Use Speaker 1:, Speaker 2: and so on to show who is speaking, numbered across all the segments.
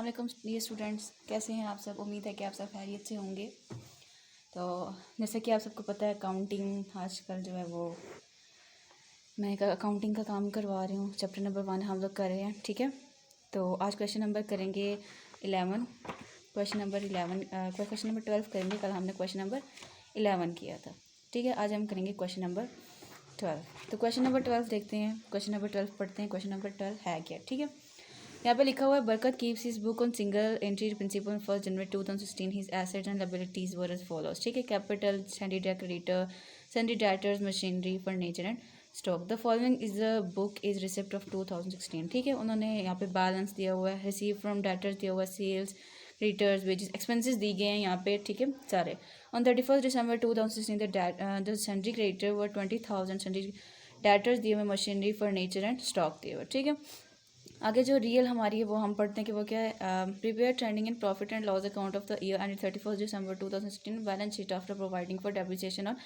Speaker 1: वालेकुम dear students, कैसे हैं आप सब। उम्मीद है कि आप सब खैरियत से होंगे। तो जैसे कि आप सबको पता है, अकाउंटिंग आजकल जो है वो मैं एक अकाउंटिंग का काम करवा रही हूँ। चैप्टर नंबर 1 हम लोग कर रहे हैं, ठीक है। तो आज क्वेश्चन नंबर करेंगे 11, क्वेश्चन नंबर 12 करेंगे। कल हमने क्वेश्चन नंबर 11 किया था, ठीक है। आज हम करेंगे क्वेश्चन नंबर 12। तो क्वेश्चन नंबर 12 देखते हैं। क्वेश्चन नंबर 12 पढ़ते हैं। क्वेश्चन नंबर 12 है क्या, ठीक है। यहाँ पे लिखा हुआ है, Barkat keeps his book on single entry principle 1 January 2016। His assets and liabilities were as follows, ठीक है। Capital, sundry creditor, sundry debtors, machinery, furniture and stock. The following is the book is receipt of 2016, ठीक है। उन्होंने यहाँ पे balance दिया हुआ है, रिसीव फ्रॉम डेटर्स दिया हुआ है, सेल्स, रिटर्स, वेजेस, एक्सपेंसेस दी गए हैं यहाँ पे, ठीक है, सारे। On 31 December 2016 the Sandy creditor were 20,000, Sandy debtors दिए हुए, मशीनरी, फर्नीचर एंड स्टॉक दिए हुए, ठीक है। आगे जो रियल हमारी है वो हम पढ़ते हैं कि वो क्या है। Prepare trending in profit and loss account of the year and 31 December 2016 balance sheet after providing for depreciation on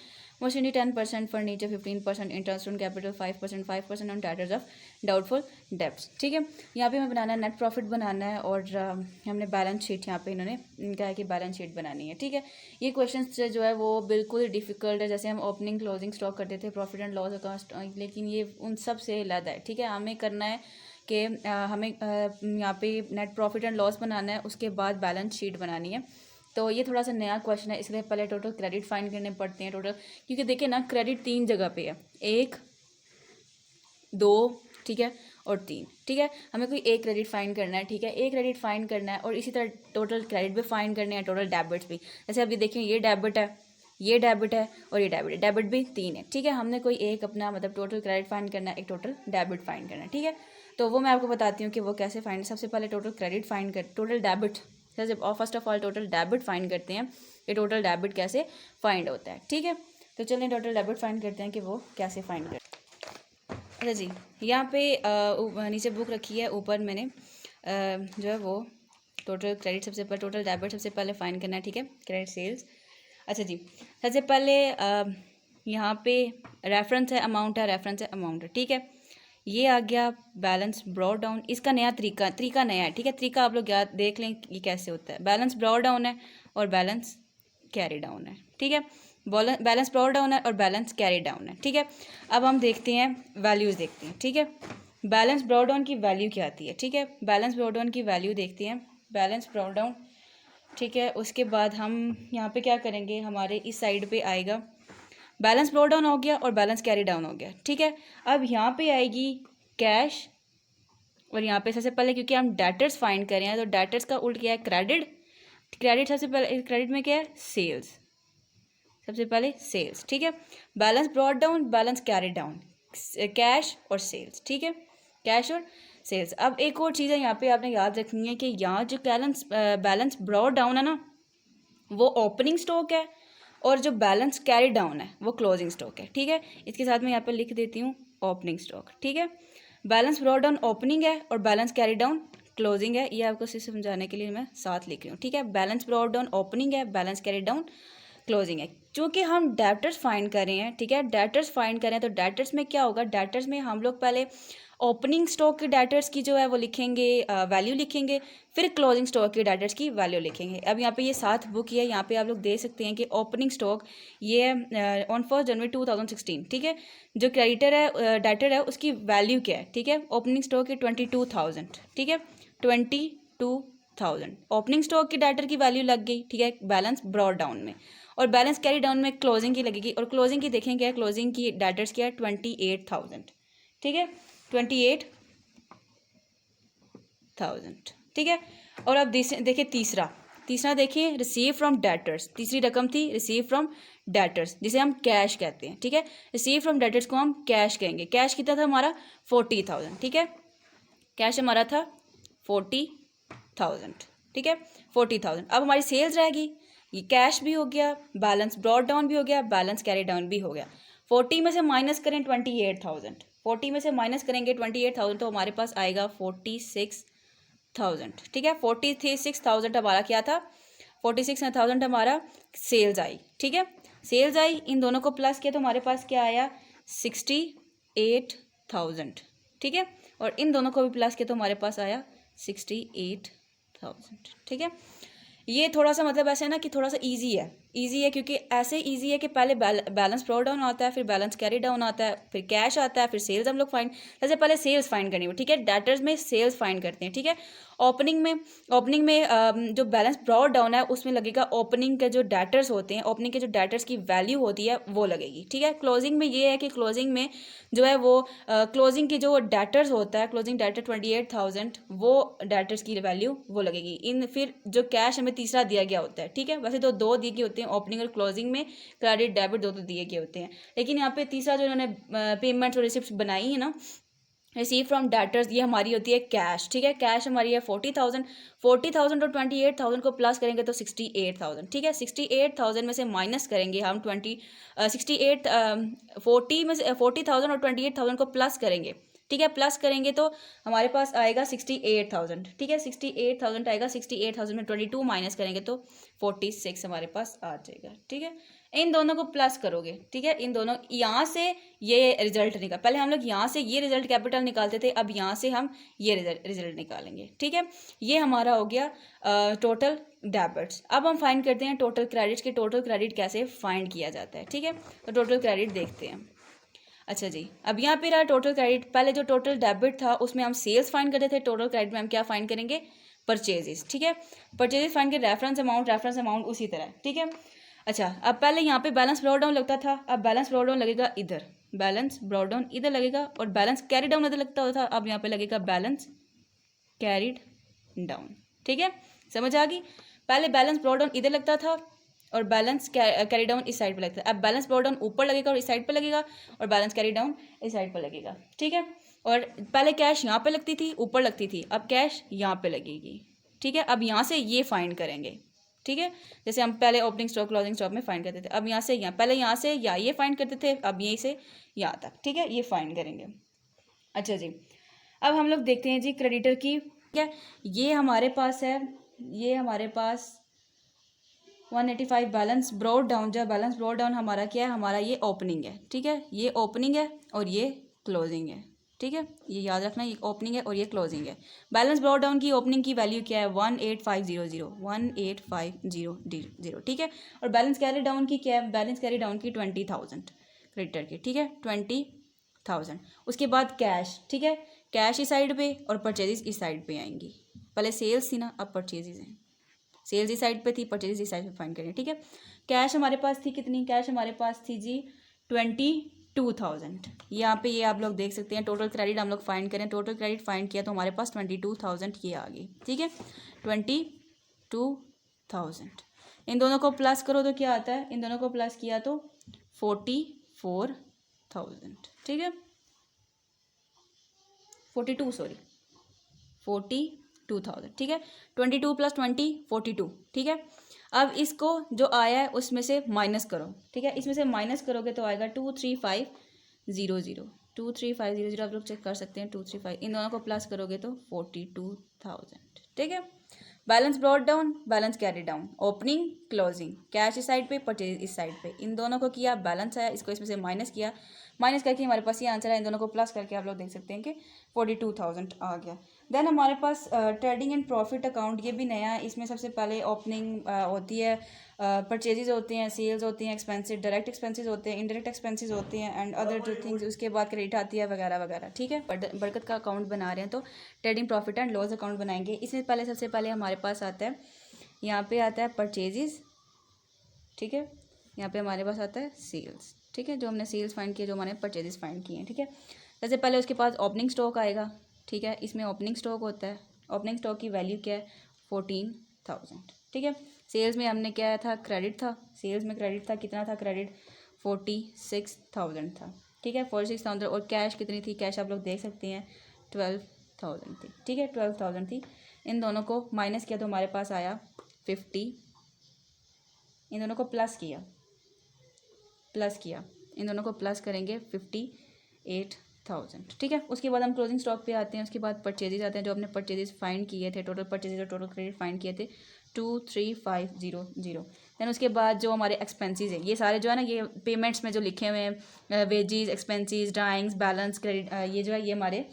Speaker 1: machinery 10%, furniture 15%, interest on capital 5% on debtors of doubtful debts, ठीक है। यहाँ पे हमें बनाना है नेट प्रॉफिट बनाना है, और हमने balance sheet यहाँ पे इन्होंने कहा है कि बैलेंस शीट बनानी है, ठीक है। ये क्वेश्चन जो है वो बिल्कुल डिफिकल्ट है। जैसे हम ओपनिंग क्लोजिंग स्टॉक करते थे, प्रॉफिट एंड लॉस अकाउंट, लेकिन ये उन सब से अलग है, ठीक है। हमें करना है कि हमें यहाँ पे नेट प्रॉफिट एंड लॉस बनाना है, उसके बाद बैलेंस शीट बनानी है। तो ये थोड़ा सा नया क्वेश्चन है, इसलिए पहले टोटल क्रेडिट फाइंड करने पड़ते हैं टोटल, क्योंकि देखिए ना, क्रेडिट 3 जगह पे है, 1, 2, ठीक है, और 3, ठीक है। हमें कोई एक क्रेडिट फाइंड करना है, ठीक है, एक क्रेडिट फाइंड करना है, और इसी तरह टोटल क्रेडिट भी फाइंड करने हैं, टोटल डेबिट्स भी। जैसे अभी देखिए, ये डेबिट है, ये डेबिट है, और ये डेबिट है, डेबिट भी 3 है, ठीक है। हमने कोई एक अपना मतलब टोटल क्रेडिट फाइंड करना है, एक टोटल डेबिट फाइंड करना है, ठीक है। तो वो मैं आपको बताती हूँ कि वो कैसे फाइंड। सबसे पहले टोटल क्रेडिट फाइंड कर, टोटल डेबिट, जैसे first of all total debit find करते हैं कि टोटल डेबिट कैसे फाइंड होता है, ठीक है। तो चलिए टोटल डेबिट फाइंड करते हैं कि वो कैसे फाइंड करते हैं। अच्छा जी, यहाँ पे नीचे बुक रखी है, ऊपर मैंने जो है वो टोटल क्रेडिट सबसे पहले, टोटल डेबिट सबसे पहले फाइंड करना है, ठीक है, क्रेडिट सेल्स। अच्छा जी, सबसे पहले यहाँ पे रेफरेंस है, अमाउंट है, रेफरेंस है, अमाउंट है, ठीक है। ये आ गया बैलेंस ब्रॉड डाउन। इसका नया तरीका नया है, ठीक है। तरीका आप लोग याद देख लें ये कैसे होता है। बैलेंस ब्रॉड डाउन है और बैलेंस कैरी डाउन है, ठीक है। बैलेंस ब्रॉड डाउन है और बैलेंस कैरी डाउन है, ठीक है। अब हम देखते हैं, वैल्यूज़ देखते हैं, ठीक है। बैलेंस ब्रॉड डाउन की वैल्यू क्या आती है, ठीक है। बैलेंस ब्रॉड डाउन की वैल्यू देखते हैं, बैलेंस ब्रॉड डाउन, ठीक है। उसके बाद हम यहाँ पे क्या करेंगे, हमारे इस साइड पे आएगा बैलेंस ब्रॉड डाउन हो गया और बैलेंस कैरी डाउन हो गया, ठीक है। अब यहाँ पे आएगी कैश, और यहाँ पे सबसे पहले क्योंकि हम डेटर्स फाइंड कर रहे हैं तो डेटर्स का उल्ट क्या है, क्रेडिट। क्रेडिट सबसे पहले, क्रेडिट में क्या है, सेल्स, सबसे पहले सेल्स, ठीक है। Balance brought down, balance carry down, cash और सेल्स, ठीक है, कैश और सेल्स। अब एक और चीज़ है यहाँ पे आपने याद रखनी है कि यहाँ जो बैलेंस ब्रॉड डाउन है ना, वो ओपनिंग स्टॉक है, और जो बैलेंस कैरी डाउन है वो क्लोजिंग स्टॉक है, ठीक है। इसके साथ मैं यहाँ पे लिख देती हूँ ओपनिंग स्टॉक, ठीक है। बैलेंस ब्रॉड डाउन ओपनिंग है और बैलेंस कैरी डाउन क्लोजिंग है, ये आपको सिर्फ समझाने के लिए मैं साथ लिख रही हूँ, ठीक है। बैलेंस ब्रॉड डाउन ओपनिंग है, बैलेंस कैरी डाउन क्लोजिंग है। चूँकि हम डेटर्स फाइंड कर रहे हैं, ठीक है, डेटर्स फाइंड करें तो डेटर्स में क्या होगा, डेटर्स में हम लोग पहले ओपनिंग स्टॉक के डेटर्स की जो है वो लिखेंगे, वैल्यू लिखेंगे, फिर क्लोजिंग स्टॉक के डेटर्स की वैल्यू लिखेंगे। अब यहाँ पे ये 7 बुक है, यहाँ पे आप लोग देख सकते हैं कि ओपनिंग स्टॉक ये ऑन 1 जनवरी 2016, ठीक है। जो क्रेडिटर है, डेटर है, उसकी वैल्यू क्या है, ठीक है। ओपनिंग स्टॉक है 22,000, ठीक है, 22,000 ओपनिंग स्टॉक के डेटर की वैल्यू लग गई, ठीक है, बैलेंस ब्रॉड डाउन में। और बैलेंस कैरी डाउन में क्लोजिंग की लगेगी, और क्लोजिंग की देखेंगे, क्लोजिंग की डेटर्स क्या है, 28,000, ठीक है, 28,000, ठीक है। और अब देखिए तीसरा देखिए, रिसीव फ्रॉम डेटर्स, तीसरी रकम थी रिसीव फ्रॉम डेटर्स, जिसे हम कैश कहते हैं, ठीक है। रिसीव फ्रॉम डेटर्स को हम कैश कहेंगे। कैश कितना था हमारा, 40,000, ठीक है, कैश हमारा था 40,000, ठीक है, 40,000। अब हमारी सेल्स रहेगी, ये कैश भी हो गया, बैलेंस ब्रॉड डाउन भी हो गया, बैलेंस कैरी डाउन भी हो गया। 40 में से माइनस करें 28,000, 40 में से माइनस करेंगे 28,000 तो हमारे पास आएगा 46,000, ठीक है। 46,000 हमारा क्या था, 46,000 हमारा सेल्स आई, ठीक है, सेल्स आई। इन दोनों को प्लस किया तो हमारे पास क्या आया, 68,000, ठीक है। और इन दोनों को भी प्लस किया तो हमारे पास आया 68,000, थाउजेंड। ठीक है, ये थोड़ा सा मतलब ऐसे है ना कि थोड़ा सा इजी है क्योंकि ऐसे इजी है कि पहले बैलेंस ब्रॉट डाउन आता है, फिर बैलेंस कैरी डाउन आता है, फिर कैश आता है, फिर सेल्स हम लोग फाइंड, जैसे पहले सेल्स फाइंड करनी हो। ठीक है, डेटर्स में सेल्स फाइंड करते हैं। ठीक है, ओपनिंग में जो बैलेंस ब्रॉट डाउन है उसमें लगेगा ओपनिंग के जो डेटर्स होते हैं, ओपनिंग के जो डेटर्स की वैल्यू होती है वो लगेगी। ठीक है, क्लोजिंग में ये है कि क्लोजिंग में जो है वो क्लोजिंग की जो डेटर्स होता है, क्लोजिंग डेटर 28,000, वो डेटर्स की वैल्यू वो लगेगी। इन फिर जो कैश हमें तीसरा दिया गया होता है। ठीक है, वैसे तो दो दिए गए होते हैं ओपनिंग और क्लोजिंग में, क्रेडिट डेबिट दो दिए गए होते हैं, लेकिन यहाँ पे तीसरा जो इन्होंने पेमेंट्स और रिसिप्ट बनाई है ना, रिसीव फ्रॉम डेटर्स, ये हमारी होती है कैश। ठीक है, कैश हमारी है 40,000 और 28,000 को प्लस करेंगे तो 68,000। ठीक है, 68,000 में से माइनस करेंगे हम 40,000 और 28,000 को प्लस करेंगे। ठीक है, प्लस करेंगे तो हमारे पास आएगा 68,000। ठीक है, 68,000 आएगा, 68,000 में 22 माइनस करेंगे तो 46 हमारे पास आ जाएगा। ठीक है, इन दोनों को प्लस करोगे। ठीक है, इन दोनों यहाँ से ये रिजल्ट निकाल, पहले हम लोग यहाँ से ये रिजल्ट कैपिटल निकालते थे, अब यहाँ से हम ये रिजल्ट निकालेंगे। ठीक है, ये हमारा हो गया टोटल डेबिट्स। अब हम फाइंड करते हैं टोटल क्रेडिट्स के टोटल क्रेडिट कैसे फाइंड किया जाता है। ठीक है, तो टोटल क्रेडिट देखते हैं। अच्छा जी, अब यहाँ पे रहा टोटल क्रेडिट। पहले जो टोटल डेबिट था उसमें हम सेल्स फाइंड करते थे, टोटल क्रेडिट में हम क्या फाइंड करेंगे, परचेजेस। ठीक है, परचेजेस फाइंड कर रेफरेंस अमाउंट उसी तरह। ठीक है, अच्छा, अब पहले यहाँ पे बैलेंस ब्रॉट डाउन लगता था, अब बैलेंस ब्रॉट डाउन लगेगा इधर, बैलेंस ब्रॉट डाउन इधर लगेगा, और बैलेंस कैरी डाउन इधर लगता था, अब यहाँ पे लगेगा बैलेंस कैरीड डाउन। ठीक है, समझ आ गई। पहले बैलेंस ब्रॉट डाउन इधर लगता था और बैलेंस कैरी डाउन इस साइड पे लगता है, अब बैलेंस ब्रॉट डाउन ऊपर लगेगा और इस साइड पे लगेगा, और बैलेंस कैरी डाउन इस साइड पे लगेगा। ठीक है, और पहले कैश यहाँ पे लगती थी, ऊपर लगती थी, अब कैश यहाँ पे लगेगी। ठीक है, अब यहाँ से ये फाइंड करेंगे। ठीक है, जैसे हम पहले ओपनिंग स्टॉक क्लोजिंग स्टॉक में फाइंड करते थे, अब यहाँ से यहाँ, पहले यहाँ से या ये फाइंड करते थे, अब यहीं से यहाँ तक। ठीक है, ये फाइंड करेंगे। अच्छा जी, अब हम लोग देखते हैं जी क्रेडिटर की। क्या ये हमारे पास है, ये हमारे पास 185 बैलेंस ब्रॉट डाउन, जब बैलेंस ब्रॉट डाउन हमारा क्या है, हमारा ये ओपनिंग है। ठीक है, ये ओपनिंग है और ये क्लोजिंग है। ठीक है, ये याद रखना, ये ओपनिंग है और ये क्लोजिंग है। बैलेंस ब्रॉट डाउन की ओपनिंग की वैल्यू क्या है, 18500। ठीक है, और बैलेंस कैरी डाउन की क्या है, बैलेंस कैरी डाउन की 20,000 क्रेडिटर की। ठीक है, 20,000। उसके बाद कैश। ठीक है, कैश इस साइड पे और परचेजेस इस साइड पे आएंगी। पहले सेल्स थी ना, अब परचेजेस हैं, सेल्स इस साइड पे थी, परचेज इस साइड पे फाइंड करें। ठीक है, कैश हमारे पास थी कितनी, कैश हमारे पास थी जी 22,000। यहाँ पे ये आप लोग देख सकते हैं, टोटल क्रेडिट हम लोग फाइंड करें, टोटल क्रेडिट फाइंड किया तो हमारे पास 22,000 ये आ गई। ठीक है, 22,000, इन दोनों को प्लस करो तो क्या आता है, इन दोनों को प्लस किया तो 44,000। ठीक है, 42,000। ठीक है, 22 + 20 42। ठीक है, अब इसको जो आया है उसमें से माइनस करो। ठीक है, इसमें से माइनस करोगे तो आएगा 23500। 23500 आप लोग चेक कर सकते हैं, 235, इन दोनों को प्लस करोगे तो 42,000। ठीक है, balance brought down, balance carry down, opening closing, cash इस साइड पे, परचेज इस साइड पे, इन दोनों को किया, बैलेंस आया, इसको इसमें से माइनस किया, माइनस करके हमारे पास ये आंसर है, इन दोनों को प्लस करके आप लोग देख सकते हैं कि 42,000 आ गया। देन हमारे पास ट्रेडिंग एंड प्रॉफिट अकाउंट, ये भी नया है। इसमें सबसे पहले ओपनिंग होती है, परचेजेज होते हैं, सेल्स होती हैं, एक्सपेंसेस, डायरेक्ट एक्सपेंसेस होते हैं, इनडायरेक्ट एक्सपेंसेस होते हैं, एंड अदर जो थिंग्स, उसके बाद क्रेडिट आती है वगैरह वगैरह। ठीक है, बरकत का अकाउंट बना रहे हैं तो trading profit and loss account बनाएंगे। इसमें पहले सबसे पहले हमारे पास आता है, यहाँ पे आता है परचेजेस। ठीक है, यहाँ पे हमारे पास आता है सेल्स। ठीक है, जो हमने सेल्स फाइंड किए, जो हमारे परचेजेस फाइंड किए हैं। ठीक है, सबसे पहले उसके पास ओपनिंग स्टॉक आएगा। ठीक है, इसमें ओपनिंग स्टॉक होता है, ओपनिंग स्टॉक की वैल्यू क्या है, 14,000। ठीक है, सेल्स में हमने क्या था, क्रेडिट था, सेल्स में क्रेडिट था, कितना था क्रेडिट, 46,000 था। ठीक है, 46,000, और कैश कितनी थी, कैश आप लोग देख सकते हैं 12,000 थी। ठीक है, 12,000 थी, इन दोनों को माइनस किया तो हमारे पास आया 50, इन दोनों को प्लस किया, इन दोनों को प्लस करेंगे 58,000। ठीक है, उसके बाद हम क्लोजिंग स्टॉक पे आते हैं, उसके बाद परचेजेज आते हैं, जो हमने परचेजेज फाइंड किए थे, टोटल परचेजेज और टोटल क्रेडिट फाइंड किए थे 23,500। दैन उसके बाद जो हमारे एक्सपेंसेस हैं, ये सारे जो है ना, ये पेमेंट्स में जो लिखे हुए हैं, wages, expenses, drawings, balance, credit, ये जो है ये हमारे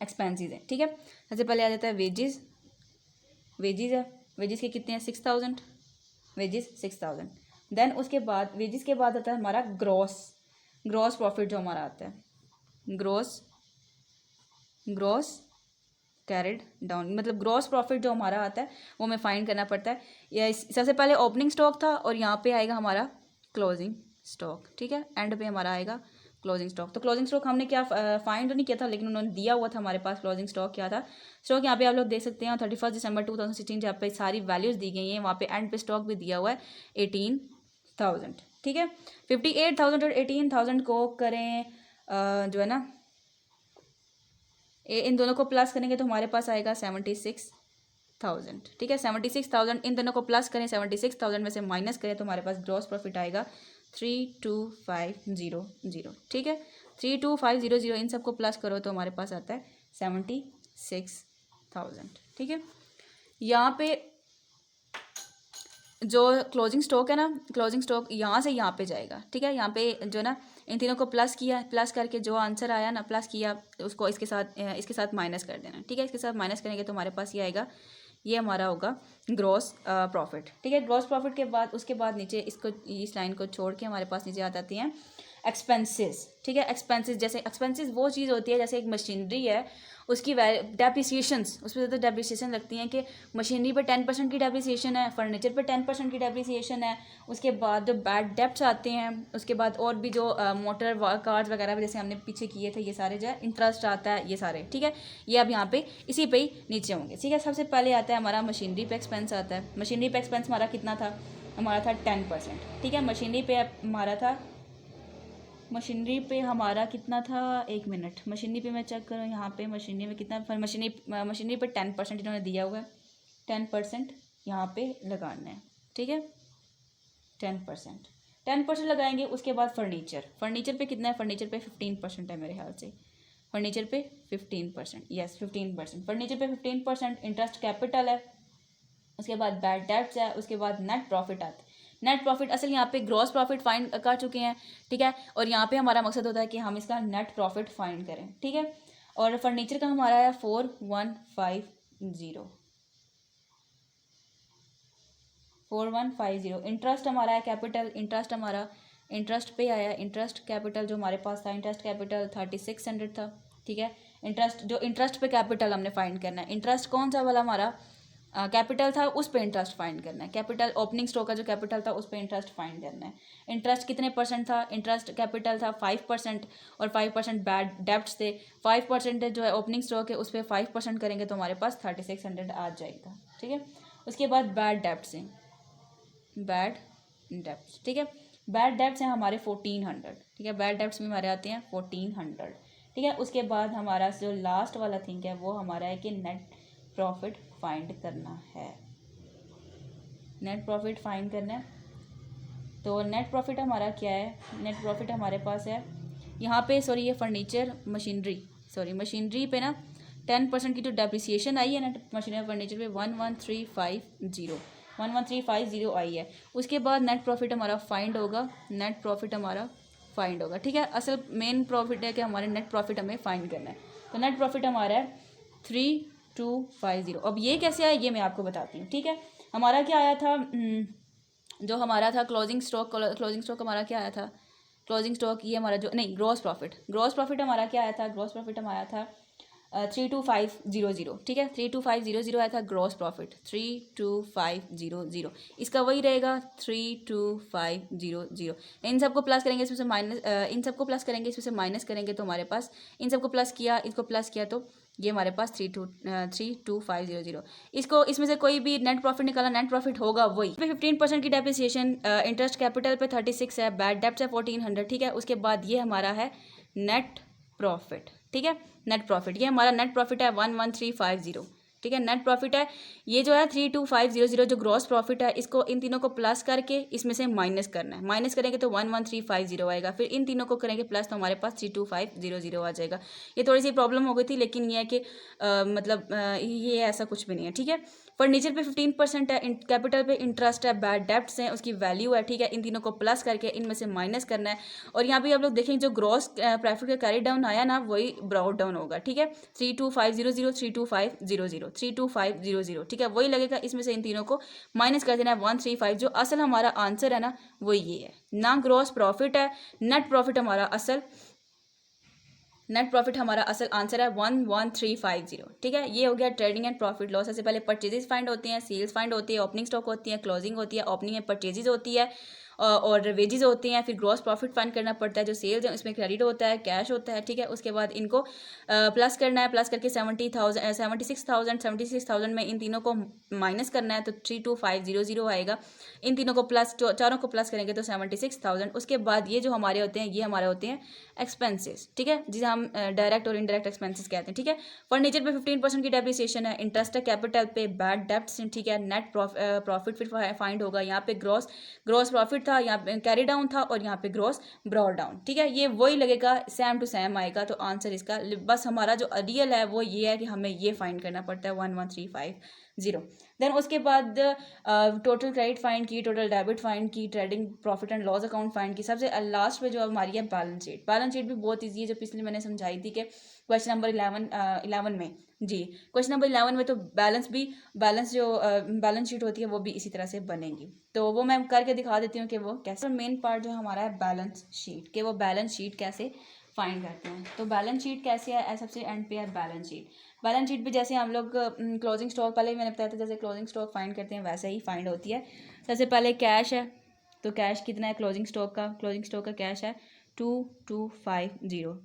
Speaker 1: एक्सपेंसेस हैं। ठीक है, सबसे पहले आ जाता है वेजेस। वेजेस है, वेजेस के कितने हैं 6000, वेजेस 6000। देन उसके बाद वेजेस के बाद आता है हमारा ग्रॉस प्रॉफिट जो हमारा आता है, ग्रॉस कैरिड डाउन, मतलब ग्रॉस प्रॉफिट जो हमारा आता है वो हमें फाइंड करना पड़ता है। या सबसे पहले ओपनिंग स्टॉक था और यहाँ पे आएगा हमारा क्लोजिंग स्टॉक, ठीक है, एंड पे हमारा आएगा क्लोजिंग स्टॉक। तो क्लोजिंग स्टॉक हमने क्या फाइंड तो नहीं किया था, लेकिन उन्होंने दिया हुआ था हमारे पास क्लोजिंग स्टॉक क्या था। स्टॉक यहाँ पे आप लोग देख सकते हैं 31 दिसंबर 2016 जहाँ पे सारी वैल्यूज़ दी गई हैं, वहाँ पे एंड पे स्टॉक भी दिया हुआ है 18,000, ठीक है। 58,000 और 18,000 को करें जो है ना इन दोनों को प्लस करेंगे तो हमारे पास आएगा 76,000, ठीक है। 76,000 इन दोनों को प्लस करें, 76,000 में से माइनस करें तो हमारे पास ग्रॉस प्रॉफिट आएगा 32,500, ठीक है। 32,500 इन सबको प्लस करो तो हमारे पास आता है 76,000, ठीक है। यहाँ पे जो क्लोजिंग स्टॉक है ना, क्लोजिंग स्टॉक यहाँ से यहाँ पे जाएगा, ठीक है। यहाँ पे जो ना इन तीनों को प्लस किया, प्लस करके जो आंसर आया ना प्लस किया उसको इसके साथ माइनस कर देना, ठीक है। इसके साथ माइनस करेंगे तो हमारे पास ये आएगा, ये हमारा होगा ग्रॉस प्रॉफिट, ठीक है। ग्रॉस प्रॉफिट के बाद उसके बाद नीचे इसको इस लाइन को छोड़ के हमारे पास नीचे आ जाती हैं एक्सपेंसेस, ठीक है। एक्सपेंसेस जैसे एक्सपेंसेस वो चीज़ होती है जैसे एक मशीनरी है उसकी डेप्रिसिएशंस, उस पर तो डेप्रिसिएशन लगती हैं कि मशीनरी पे 10% की डेप्रिसिएशन है, फर्नीचर पे 10% की डेप्रिसिएशन है। उसके बाद जो बैड डेप्ट्स आते हैं, उसके बाद और भी जो मोटर कार्स वगैरह जैसे हमने पीछे किए थे ये सारे जो है, इंटरेस्ट आता है, ये सारे, ठीक है। ये अब यहाँ पे इसी पे ही नीचे होंगे, ठीक है। सबसे पहले आता है हमारा मशीनरी पे एक्सपेंस आता है। मशीनरी पे एक्सपेंस हमारा कितना था, हमारा था 10%, ठीक है। मशीनरी पे हमारा था, मशीनरी पे हमारा कितना था, एक मिनट, मशीनरी पे मैं चेक करूँ यहाँ पे मशीनरी में कितना, मशीनरी पे 10% इन्होंने दिया हुआ है, 10% यहाँ पे लगाना है, ठीक है। 10% लगाएंगे। उसके बाद फर्नीचर पे कितना है, फर्नीचर पे 15% है मेरे ख्याल से, फर्नीचर पे 15%, यस 15%, फर्नीचर पे 15%। इंटरेस्ट कैपिटल है, उसके बाद बैड डेट्स है, उसके बाद नेट प्रॉफिट आता है। नेट प्रॉफिट असल यहाँ पे ग्रॉस प्रॉफिट फाइंड कर चुके हैं, ठीक है। और यहाँ पे हमारा मकसद होता है कि हम इसका नेट प्रॉफिट फाइंड करें, ठीक है। और फर्नीचर का हमारा है 4150। इंटरेस्ट हमारा है कैपिटल, इंटरेस्ट पे आया, इंटरेस्ट कैपिटल जो हमारे पास था, इंटरेस्ट कैपिटल 3600 था, ठीक है। इंटरेस्ट पे कैपिटल हमने फाइंड करना है। इंटरेस्ट कौन सा वाला हमारा कैपिटल था उस पे इंटरेस्ट फाइंड करना है। कैपिटल ओपनिंग स्टॉक का जो कैपिटल था उस पे इंटरेस्ट फाइंड करना है। इंटरेस्ट कितने परसेंट था, इंटरेस्ट कैपिटल था 5% और 5% बैड डेप्ट्स थे। 5% जो है ओपनिंग स्टॉक है उस पर 5% करेंगे तो हमारे पास 3600 आ जाएगा, ठीक है। उसके बाद बैड डेप्ट्स हैं, बैड डेप्ट्स, ठीक है। बैड डेप्ट्स हैं हमारे 1400, ठीक है। बैड डेप्ट्स में हमारे आते हैं 1400, ठीक है। उसके बाद हमारा जो लास्ट वाला थिंग है वो हमारा है कि नेट प्रॉफिट फाइंड करना है, नेट प्रॉफिट फाइंड करना है। तो नेट प्रॉफिट हमारा क्या है, नेट प्रॉफिट हमारे पास है यहाँ पे, सॉरी ये फर्नीचर मशीनरी पे ना 10% की जो डेप्रिसिएशन आई है नेट मशीनरी फर्नीचर पे 11350 आई है। उसके बाद नेट प्रॉफिट हमारा फाइंड होगा, ठीक है। असल मेन प्रॉफिट है कि हमारे नेट प्रॉफिट हमें फाइंड करना है। तो नेट प्रॉफिट हमारा है 3250। अब ये कैसे आया ये मैं आपको बताती हूँ, ठीक है। हमारा क्या आया था, जो हमारा था क्लोजिंग स्टॉक हमारा क्या आया था, क्लोजिंग स्टॉक ये हमारा जो नहीं ग्रॉस प्रॉफिट हमारा क्या आया था, ग्रॉस प्रॉफिट हमारा था 32500, ठीक है। 32500 आया था ग्रॉस प्रॉफिट, 32500, इसका वही रहेगा 32500। इन सबको प्लस करेंगे इसमें से माइनस, इन सबको प्लस करेंगे इसमें से माइनस करेंगे तो हमारे पास इन सबको प्लस किया इसको प्लस किया तो ये हमारे पास 32500। इसको इसमें से कोई भी नेट प्रॉफिट निकाला, नेट प्रॉफिट होगा वही। पे 15% की डेप्रिसिएशन, इंटरेस्ट कैपिटल पे 36 है, बैड डेप्ट्स है 1400, ठीक है। उसके बाद ये हमारा है नेट प्रॉफिट, ठीक है। नेट प्रॉफिट ये हमारा नेट प्रॉफिट है 11350, ठीक है। नेट प्रॉफिट है ये जो है 32500 जो ग्रॉस प्रॉफिट है, इसको इन तीनों को प्लस करके इसमें से माइनस करना है। माइनस करेंगे तो 11350 आएगा, फिर इन तीनों को करेंगे प्लस तो हमारे पास 32500 आ जाएगा। ये थोड़ी सी प्रॉब्लम हो गई थी, लेकिन ये है कि मतलब ये ऐसा कुछ भी नहीं है, ठीक है। फर्नीचर पे 15% है, कैपिटल पे इंटरेस्ट है, बैड डेब्ट्स हैं, उसकी वैल्यू है, ठीक है। इन तीनों को प्लस करके इनमें से माइनस करना है। और यहाँ पे आप लोग देखें जो ग्रॉस प्रॉफिट का कैरी डाउन आया ना वही ब्राउट डाउन होगा, ठीक है। 32500 32500 32500, ठीक है, वही लगेगा। इसमें से इन तीनों को माइनस कर देना है 135। जो असल हमारा आंसर है ना वो ये है, ना ग्रॉस प्रॉफिट है, नेट प्रॉफिट हमारा असल आंसर है 11350, ठीक है। ये हो गया ट्रेडिंग एंड प्रॉफिट लॉस। सबसे पहले परचेजेस फाइंड होते हैं, सेल्स फाइंड होती है, ओपनिंग स्टॉक होती है, क्लोजिंग होती है। ओपनिंग में परचेजेस होती है और वेजेस होते हैं। फिर ग्रॉस प्रॉफिट फाइंड करना पड़ता है, जो सेल्स है उसमें क्रेडिट होता है, कैश होता है, ठीक है। उसके बाद इनको प्लस करना है, प्लस करके 76,000 में इन तीनों को माइनस करना है तो 32500 आएगा। इन तीनों को प्लस, चारों को प्लस करेंगे तो 76,000। उसके बाद ये जो हमारे होते हैं ये हमारे होते हैं एक्सपेंसेस, ठीक है, जिसे हम डायरेक्ट और इनडायरेक्ट एक्सपेंसेस कहते हैं, ठीक है। फर्नीचर पे 15% की डेप्रिसिएशन है, इंटरेस्ट है कैपिटल पे, बैड डेब्ट्स, ठीक है। नेट प्रॉफिट फिर फाइंड होगा। यहाँ पे ग्रॉस प्रॉफिट था, यहाँ पे कैरी डाउन था और यहाँ पे ग्रॉस ब्रॉड डाउन, ठीक है। ये वही लगेगा, सेम टू सेम आएगा। तो आंसर इसका बस हमारा जो रियल है वो ये है कि हमें ये फाइंड करना पड़ता है 11350। देन उसके बाद टोटल क्रेडिट फाइंड की, टोटल डेबिट फाइंड की, trading profit and loss account find की। सबसे लास्ट में जो हमारी है बैलेंस शीट। बैलेंस शीट भी बहुत ईजी है, जो पिछले मैंने समझाई थी कि क्वेश्चन नंबर 11 में, जी क्वेश्चन नंबर 11 में तो बैलेंस शीट होती है वो भी इसी तरह से बनेगी। तो वो मैं करके दिखा देती हूँ कि वो कैसे। मेन पार्ट जो हमारा है बैलेंस शीट, कि वो बैलेंस शीट कैसे फाइंड करते हैं। तो बैलेंस शीट कैसे है, सबसे एंड पे है बैलेंस शीट। बैलेंस शीट पे जैसे हम लोग क्लोजिंग स्टॉक, पहले ही मैंने बताया था, जैसे क्लोजिंग स्टॉक फाइंड करते हैं वैसे ही फाइंड होती है। सबसे पहले कैश है, तो कैश कितना है क्लोजिंग स्टॉक का कैश है 22500,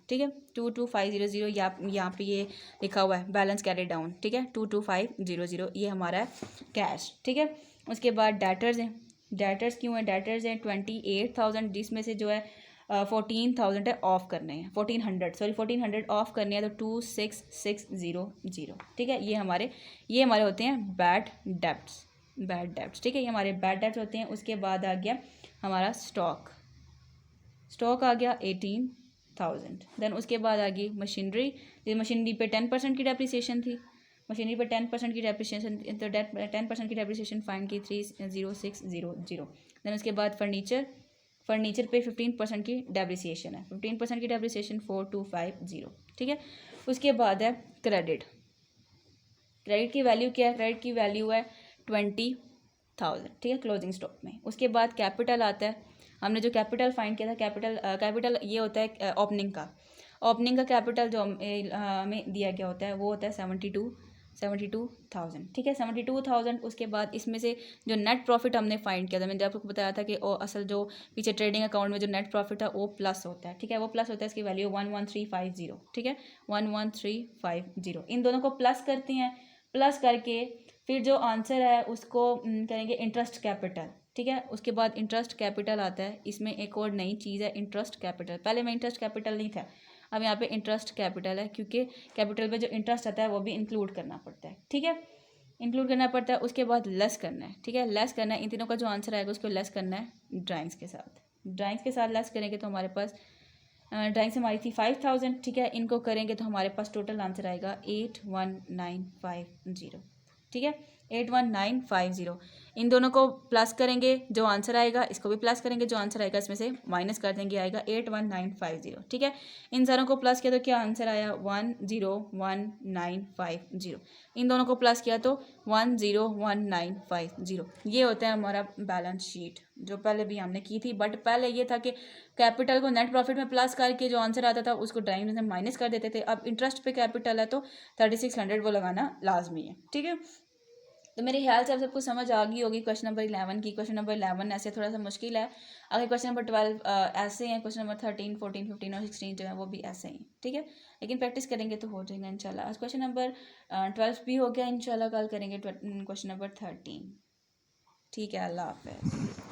Speaker 1: ठीक है। 22500 यहाँ पे ये लिखा हुआ है बैलेंस कैरी डाउन, ठीक है। 22500 ये हमारा है कैश, ठीक है। उसके बाद डेटर्स हैं। डेटर्स क्यों है, डेटर्स हैं 28,000, जिसमें से जो है 14,000 है ऑफ करने हैं, 1400 ऑफ करने हैं, तो 26,600, ठीक है। ये हमारे होते हैं बैड डेब्ट्स, ठीक है। ये हमारे बैड डेब्ट्स होते हैं। उसके बाद आ गया हमारा स्टॉक आ गया 18,000। देन उसके बाद आ गई मशीनरी पे 10% की डेप्रिसिएशन थी, तो 10% की डेप्रिसिएशन फाइंड की 30600। देन उसके बाद फर्नीचर पे 15% की डेप्रिसिएशन है, 15% की डेप्रिसिएशन 4250, ठीक है। उसके बाद है क्रेडिट की वैल्यू क्या है, क्रेडिट की वैल्यू है 20,000, ठीक है, क्लोजिंग स्टॉक में। उसके बाद कैपिटल आता है। हमने जो कैपिटल फाइंड किया था, कैपिटल ये होता है ओपनिंग का कैपिटल जो हमें दिया गया होता है वो होता है 72,000, ठीक है, 72,000। उसके बाद इसमें से जो नेट प्रॉफिट हमने फाइंड किया था, मैंने आपको बताया था कि असल जो पीछे ट्रेडिंग अकाउंट में जो नेट प्रॉफिट है वो प्लस होता है, ठीक है, वो प्लस होता है। इसकी वैल्यू 11350, ठीक है, 11350। इन दोनों को प्लस करते हैं, प्लस करके फिर जो आंसर है उसको करेंगे इंटरेस्ट कैपिटल, ठीक है। उसके बाद इंटरेस्ट कैपिटल आता है। इसमें एक और नई चीज़ है इंटरेस्ट कैपिटल। पहले में इंटरेस्ट कैपिटल नहीं था, अब यहाँ पे इंटरेस्ट कैपिटल है, क्योंकि कैपिटल पे जो इंटरेस्ट आता है वो भी इंक्लूड करना पड़ता है, ठीक है, इंक्लूड करना पड़ता है। उसके बाद लेस करना है, ठीक है, लेस करना है। इन तीनों का जो आंसर आएगा उसको लेस करना है ड्राइंग्स के साथ लेस करेंगे तो हमारे पास ड्राइंग्स हमारी थी 5,000, ठीक है। इनको करेंगे तो हमारे पास टोटल आंसर आएगा 81,950, ठीक है, 81,950। इन दोनों को प्लस करेंगे, जो आंसर आएगा इसको भी प्लस करेंगे, जो आंसर आएगा इसमें से माइनस कर देंगे, आएगा 81,950, ठीक है। इन सारों को प्लस किया तो क्या आंसर आया 101,950। इन दोनों को प्लस किया तो 101,950। ये होता है हमारा बैलेंस शीट, जो पहले भी हमने की थी। बट पहले ये था कि कैपिटल को नेट प्रॉफिट में प्लस करके जो आंसर आता था उसको ड्राइंग में माइनस कर देते थे। अब इंटरेस्ट पे कैपिटल है तो 3600 वो लगाना लाजमी है, ठीक है। तो मेरे ख्याल से आप सबको समझ आ गई होगी क्वेश्चन नंबर 11 की। क्वेश्चन नंबर 11 ऐसे थोड़ा सा मुश्किल है। अगर क्वेश्चन नंबर 12 ऐसे हैं, क्वेश्चन नंबर 13, 14, 15 और 16 जो है वो भी ऐसे ही, ठीक है। लेकिन प्रैक्टिस करेंगे तो हो जाएगा इंशाल्लाह। आज क्वेश्चन नंबर 12 भी हो गया, इंशाल्लाह कल करेंगे क्वेश्चन नंबर 13, ठीक है। अल्लाह हाफ़िज़।